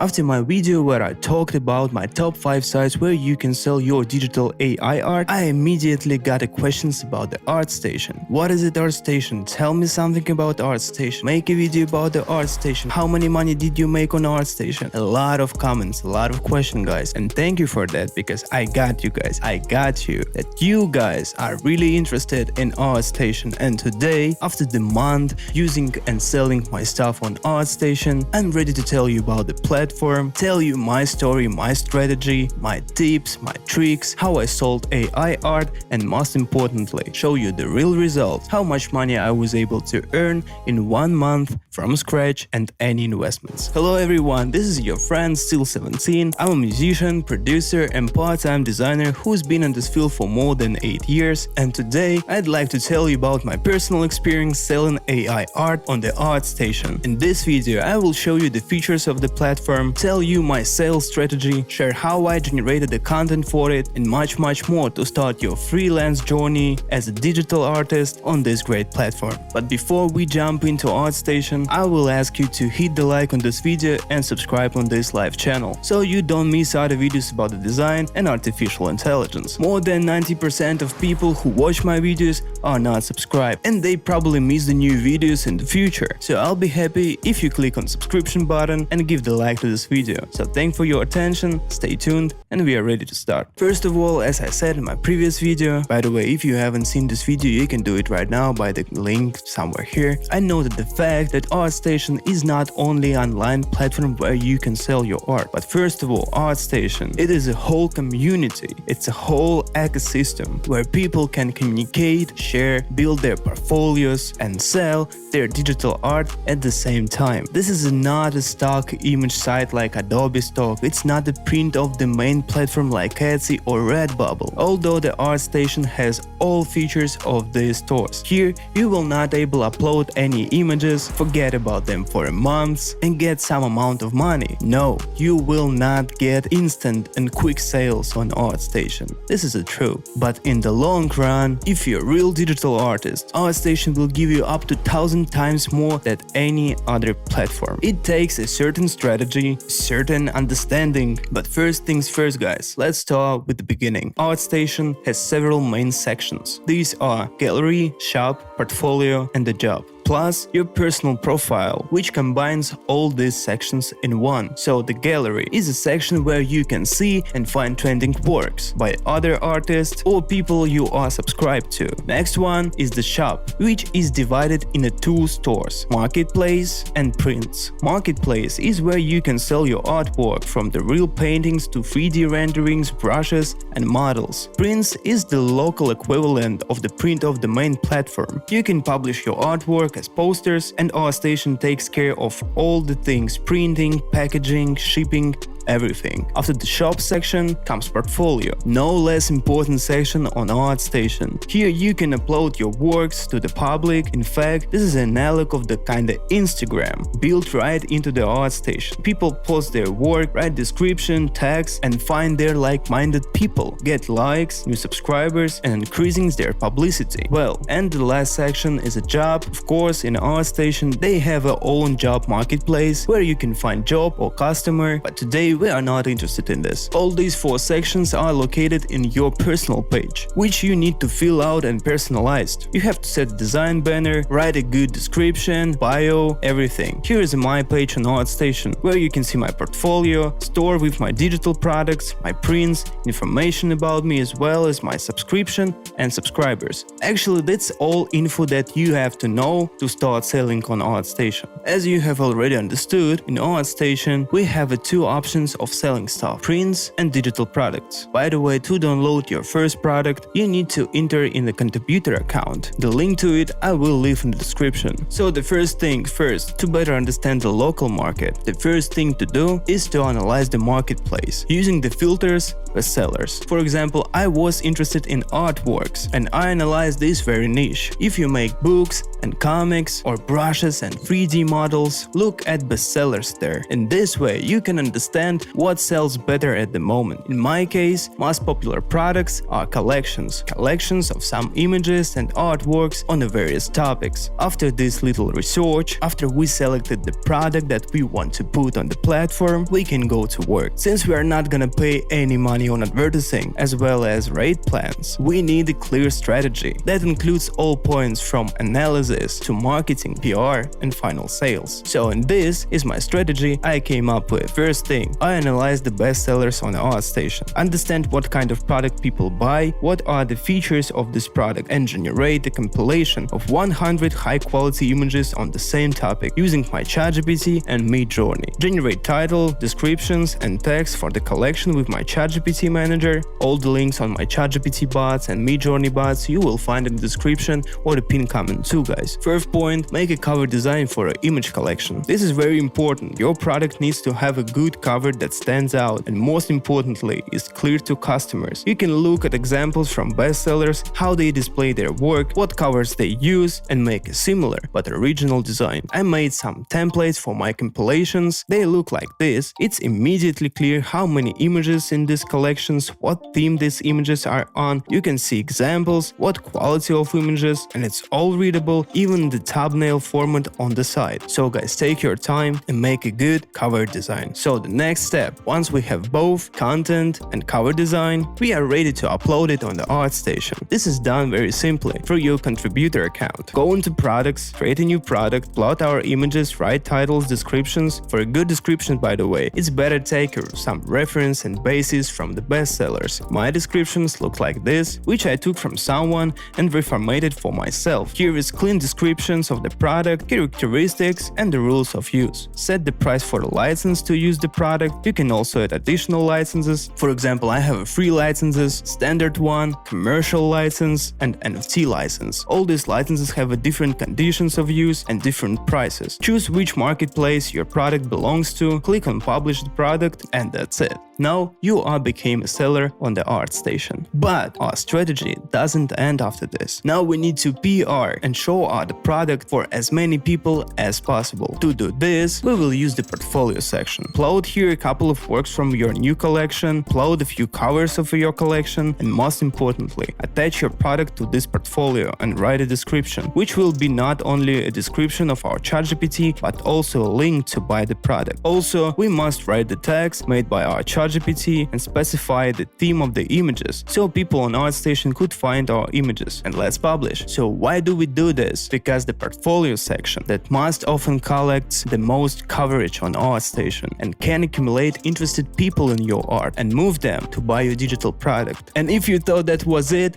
After my video where I talked about my top 5 sites where you can sell your digital AI art, I immediately got a questions about the Artstation. What is it, Artstation? Tell me something about Artstation. Make a video about the Artstation. How many money did you make on Artstation? A lot of comments, a lot of questions, guys. And thank you for that, because I got you guys. I got you. That you guys are really interested in Artstation. And today, after the month using and selling my stuff on Artstation, I'm ready to tell you about the platform, tell you my story, my strategy, my tips, my tricks, how I sold AI art, and most importantly, show you the real results, how much money I was able to earn in 1 month from scratch and any investments. Hello everyone, this is your friend Still 17. I'm a musician, producer, and part-time designer who's been in this field for more than 8 years, and today I'd like to tell you about my personal experience selling AI art on the Artstation. In this video, I will show you the features of the platform, tell you my sales strategy, share how I generated the content for it, and much more to start your freelance journey as a digital artist on this great platform. But before we jump into Artstation, I will ask you to hit the like on this video and subscribe on this live channel, so you don't miss other videos about the design and artificial intelligence. More than 90% of people who watch my videos are not subscribed, and they probably miss the new videos in the future. So I'll be happy if you click on subscription button and give the like to this video. So thanks for your attention, stay tuned, and we are ready to start. First of all, as I said in my previous video, by the way, if you haven't seen this video, you can do it right now by the link somewhere here. I noted the fact that Artstation is not only an online platform where you can sell your art, but first of all, Artstation, it is a whole community. It's a whole ecosystem where people can communicate, share, build their portfolios, and sell their digital art at the same time. This is not a stock image site like Adobe Stock. It's not the print of the main platform like Etsy or Redbubble, although the Artstation has all features of these stores. Here, you will not able to upload any images, forget about them for a month, and get some amount of money. No, you will not get instant and quick sales on Artstation. This is the truth. But in the long run, if you're a real digital artist, Artstation will give you up to 1,000 times more than any other platform. It takes a certain strategy, certain understanding, but first things first, guys, let's start with the beginning. Artstation has several main sections. These are gallery, shop, portfolio, and the job, plus your personal profile, which combines all these sections in one. So the gallery is a section where you can see and find trending works by other artists or people you are subscribed to. Next one is the shop, which is divided into 2 stores, Marketplace and Prints. Marketplace is where you can sell your artwork, from the real paintings to 3D renderings, brushes, and models. Prints is the local equivalent of the print of the main platform. You can publish your artwork as posters, and Artstation takes care of all the things: printing, packaging, shipping, everything. After the shop section comes portfolio, no less important section on Artstation. Here you can upload your works to the public. In fact, this is an analog of the kinda Instagram, built right into the Artstation. People post their work, write description, tags, and find their like-minded people, get likes, new subscribers, and increasing their publicity. Well, and the last section is a job. Of course, in Artstation they have their own job marketplace where you can find job or customer, but today we are not interested in this. All these 4 sections are located in your personal page, which you need to fill out and personalized. You have to set the design banner, write a good description, bio, everything. Here is my page on Artstation, where you can see my portfolio, store with my digital products, my prints, information about me, as well as my subscription and subscribers. Actually, that's all info that you have to know to start selling on Artstation. As you have already understood, in Artstation we have 2 options of selling stuff: prints and digital products. By the way, to download your first product, you need to enter in the contributor account. The link to it I will leave in the description. So the first thing first, to better understand the local market, the first thing to do is to analyze the marketplace using the filters bestsellers. For example, I was interested in artworks and I analyzed this very niche. If you make books and comics or brushes and 3D models, look at bestsellers there. In this way, you can understand what sells better at the moment. In my case, most popular products are collections of some images and artworks on the various topics. After this little research, after we selected the product that we want to put on the platform, we can go to work. Since we are not gonna pay any money on advertising as well as rate plans, we need a clear strategy that includes all points from analysis to marketing, PR, and final sales. So in this is my strategy I came up with. First thing, I analyzed the bestsellers on Artstation, understand what kind of product people buy, what are the features of this product, and generate a compilation of 100 high-quality images on the same topic using my ChatGPT and Midjourney. Generate title, descriptions, and text for the collection with my ChatGPT manager. All the links on my ChatGPT bots and Midjourney bots you will find in the description or the pinned comment too, guys. First point, make a cover design for an image collection. This is very important. Your product needs to have a good cover that stands out and most importantly is clear to customers. You can look at examples from bestsellers, how they display their work, what covers they use, and make a similar but original design. I made some templates for my compilations. They look like this. It's immediately clear how many images in these collections, what theme these images are on. You can see examples, what quality of images, and it's all readable, even the thumbnail format on the side. So guys, take your time and make a good cover design. So the next step, once we have both content and cover design, we are ready to upload it on the Artstation. This is done very simply through your contributor account. Go into products, create a new product, plot our images, write titles, descriptions. For a good description, by the way, it's better take some reference and basis from the bestsellers. My descriptions look like this, which I took from someone and reformatted for myself. Here is clean descriptions of the product, characteristics, and the rules of use. Set the price for the license to use the product. You can also add additional licenses. For example, I have a free licenses, standard one, commercial license, and NFT license. All these licenses have a different conditions of use and different prices. Choose which marketplace your product belongs to, click on publish the product, and that's it. Now you are became a seller on the Artstation. But our strategy doesn't end after this. Now we need to PR and show our the product for as many people as possible. To do this, we will use the portfolio section. Upload here a couple of works from your new collection, upload a few covers of your collection, and most importantly, attach your product to this portfolio and write a description, which will be not only a description of our ChatGPT, but also a link to buy the product. Also, we must write the text made by our ChatGPT and specify the theme of the images, so people on Artstation could find our images, and let's publish. So why do we do this? Because the portfolio section that most often collects the most coverage on Artstation and can accumulate interested people in your art and move them to buy your digital product. And if you thought that was it,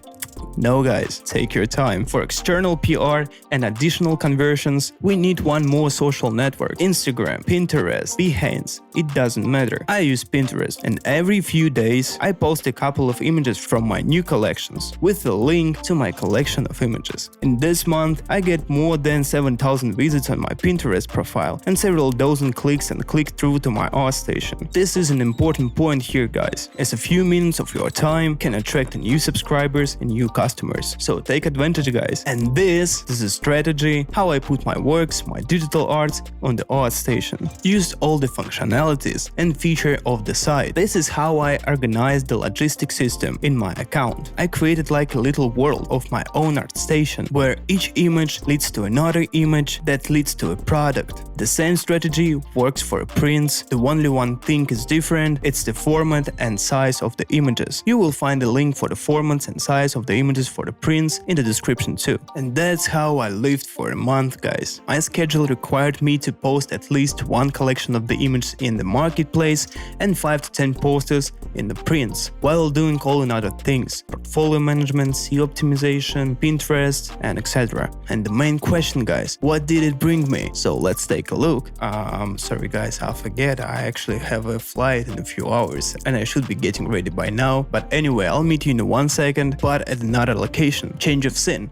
no guys, take your time. For external PR and additional conversions, we need one more social network. Instagram, Pinterest, Behance, it doesn't matter. I use Pinterest and every few days I post a couple of images from my new collections with a link to my collection of images. In this month, I get more than 7,000 visits on my Pinterest profile and several dozen clicks and click-through to my Artstation. This is an important point here guys, as a few minutes of your time can attract new subscribers and new customers. So take advantage guys. And this is a strategy how I put my works, my digital arts on the Artstation. Used all the functionalities and feature of the site. This is how I organized the logistic system in my account. I created like a little world of my own Artstation where each image leads to another image that leads to a product. The same strategy works for prints. The only one thing is different, it's the format and size of the images. You will find a link for the formats and size of the images for the prints in the description too. And that's how I lived for a month guys. My schedule required me to post at least one collection of the images in the marketplace and 5 to 10 posters in the prints, while doing all in other things, portfolio management, SEO optimization, Pinterest, and etc. And the main question guys, what did it bring me? So let's take a look. Sorry guys, I forget, I actually have a flight in a few hours and I should be getting ready by now, but anyway, I'll meet you in 1 second, but at another location. Change of scene.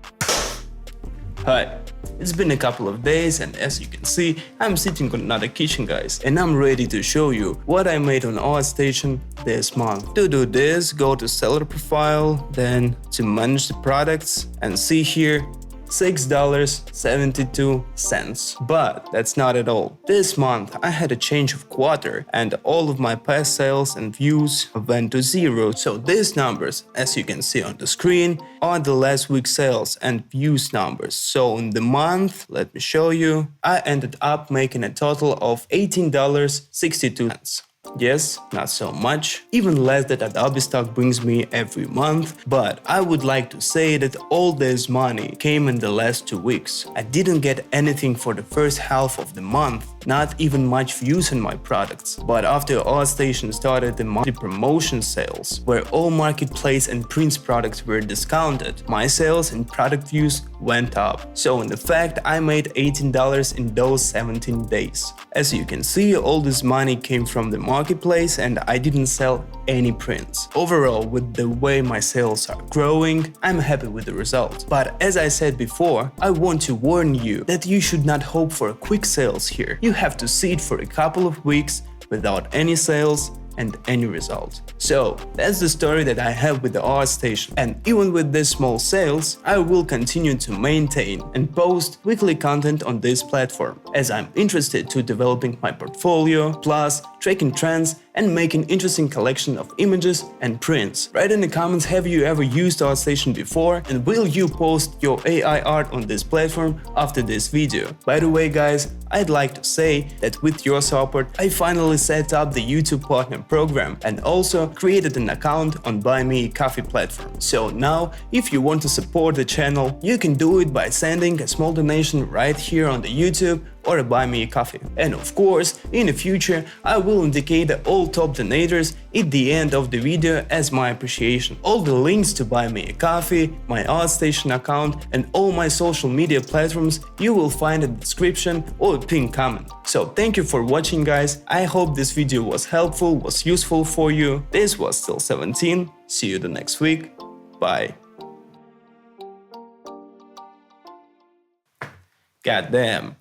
Hi. It's been a couple of days and as you can see, I'm sitting on another kitchen guys and I'm ready to show you what I made on Artstation this month. To do this, go to seller profile, then to manage the products and see here $6.72. But that's not at all. This month I had a change of quarter and all of my past sales and views went to zero. So these numbers, as you can see on the screen, are the last week's sales and views numbers. So in the month, let me show you, I ended up making a total of $18.62. Yes, not so much, even less than Adobe stock brings me every month, but I would like to say that all this money came in the last 2 weeks. I didn't get anything for the first half of the month, not even much views on my products. But after Artstation started the monthly promotion sales, where all marketplace and prints products were discounted, my sales and product views went up. So in fact, I made $18 in those 17 days. As you can see, all this money came from the marketplace and I didn't sell any prints. Overall, with the way my sales are growing, I'm happy with the result. But as I said before, I want to warn you that you should not hope for quick sales here. You have to sit for a couple of weeks without any sales and any result. So that's the story that I have with the Artstation, and even with these small sales, I will continue to maintain and post weekly content on this platform, as I'm interested to developing my portfolio, plus tracking trends and making interesting collection of images and prints. Write in the comments, have you ever used Artstation before, and will you post your AI art on this platform after this video? By the way guys, I'd like to say that with your support, I finally set up the YouTube Partner Program and also created an account on Buy Me a Coffee platform. So now, if you want to support the channel, you can do it by sending a small donation right here on the YouTube or Buy Me a Coffee. And of course, in the future, I will indicate all top donators at the end of the video as my appreciation. All the links to Buy Me a Coffee, my Artstation account and all my social media platforms you will find in the description or pinned comment. So thank you for watching guys, I hope this video was helpful, was useful for you. This was Still 17, see you the next week, bye. Goddamn.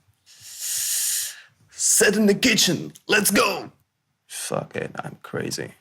Set in the kitchen, let's go! Fuck it, I'm crazy.